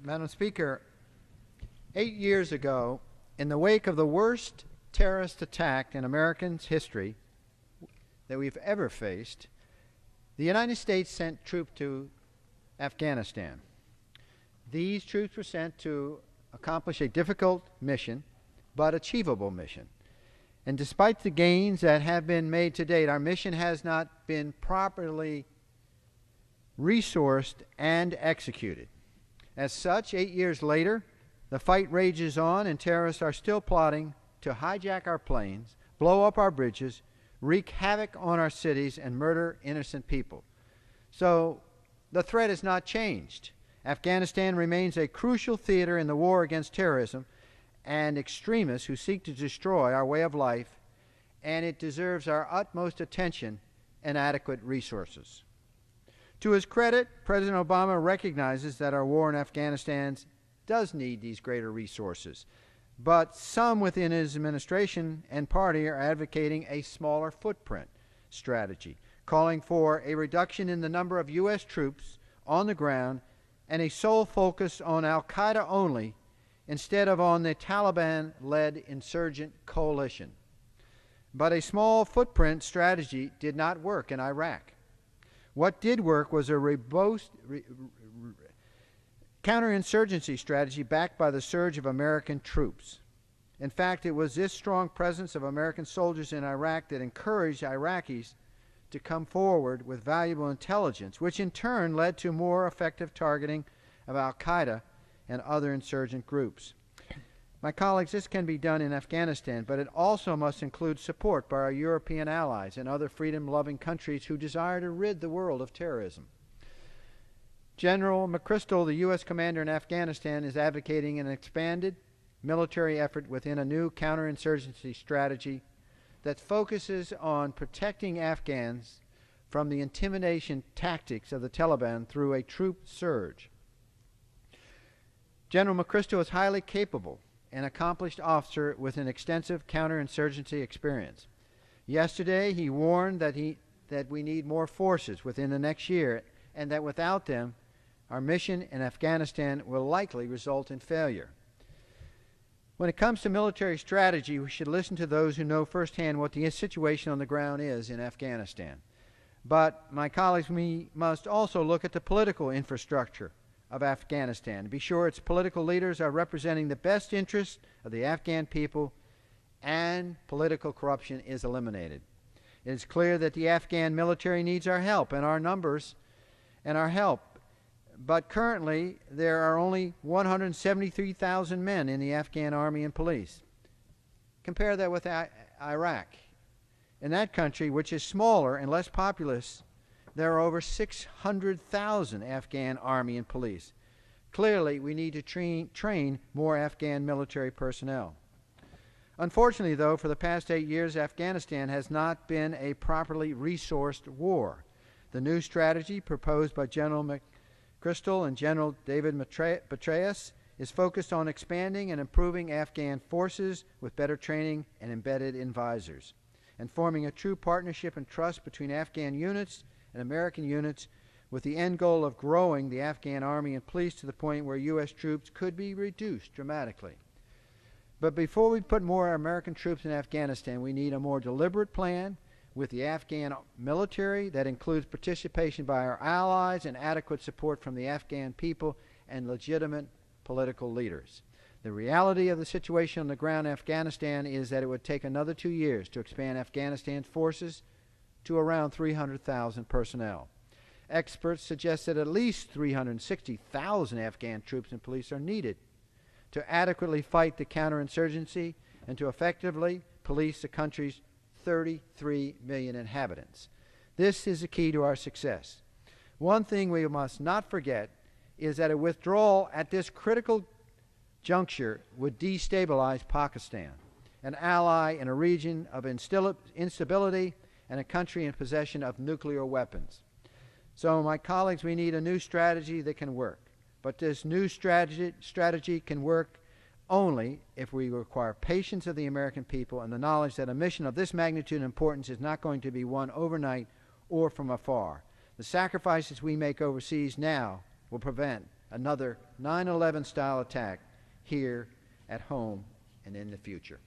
Madam Speaker, 8 years ago, in the wake of the worst terrorist attack in Americans' history that we've ever faced, the United States sent troops to Afghanistan. These troops were sent to accomplish a difficult mission, but achievable mission. And despite the gains that have been made to date, our mission has not been properly resourced and executed. As such, 8 years later, the fight rages on and terrorists are still plotting to hijack our planes, blow up our bridges, wreak havoc on our cities, and murder innocent people. So the threat has not changed. Afghanistan remains a crucial theater in the war against terrorism and extremists who seek to destroy our way of life, and it deserves our utmost attention and adequate resources. To his credit, President Obama recognizes that our war in Afghanistan does need these greater resources, but some within his administration and party are advocating a smaller footprint strategy, calling for a reduction in the number of U.S. troops on the ground and a sole focus on al-Qaeda only instead of on the Taliban-led insurgent coalition. But a small footprint strategy did not work in Iraq. What did work was a robust counterinsurgency strategy backed by the surge of American troops. In fact, it was this strong presence of American soldiers in Iraq that encouraged Iraqis to come forward with valuable intelligence, which in turn led to more effective targeting of al-Qaeda and other insurgent groups. My colleagues, this can be done in Afghanistan, but it also must include support by our European allies and other freedom-loving countries who desire to rid the world of terrorism. General McChrystal, the U.S. commander in Afghanistan, is advocating an expanded military effort within a new counterinsurgency strategy that focuses on protecting Afghans from the intimidation tactics of the Taliban through a troop surge. General McChrystal is highly capable and accomplished officer with an extensive counterinsurgency experience. Yesterday, he warned that we need more forces within the next year and that without them, our mission in Afghanistan will likely result in failure. When it comes to military strategy, we should listen to those who know firsthand what the situation on the ground is in Afghanistan. But, my colleagues, we must also look at the political infrastructure of Afghanistan to be sure its political leaders are representing the best interests of the Afghan people and political corruption is eliminated. It is clear that the Afghan military needs our help and our numbers and our help. But currently, there are only 173,000 men in the Afghan army and police. Compare that with Iraq. In that country, which is smaller and less populous, there are over 600,000 Afghan army and police. Clearly, we need to train more Afghan military personnel. Unfortunately, though, for the past 8 years, Afghanistan has not been a properly resourced war. The new strategy proposed by General McChrystal and General David Petraeus is focused on expanding and improving Afghan forces with better training and embedded advisors, and forming a true partnership and trust between Afghan units and American units with the end goal of growing the Afghan army and police to the point where U.S. troops could be reduced dramatically. But before we put more American troops in Afghanistan, we need a more deliberate plan with the Afghan military that includes participation by our allies and adequate support from the Afghan people and legitimate political leaders. The reality of the situation on the ground in Afghanistan is that it would take another 2 years to expand Afghanistan's forces to around 300,000 personnel. Experts suggest that at least 360,000 Afghan troops and police are needed to adequately fight the counterinsurgency and to effectively police the country's 33 million inhabitants. This is the key to our success. One thing we must not forget is that a withdrawal at this critical juncture would destabilize Pakistan, an ally in a region of instability and a country in possession of nuclear weapons. So, my colleagues, we need a new strategy that can work. But this new strategy can work only if we require patience of the American people and the knowledge that a mission of this magnitude and importance is not going to be won overnight or from afar. The sacrifices we make overseas now will prevent another 9/11 style attack here at home and in the future.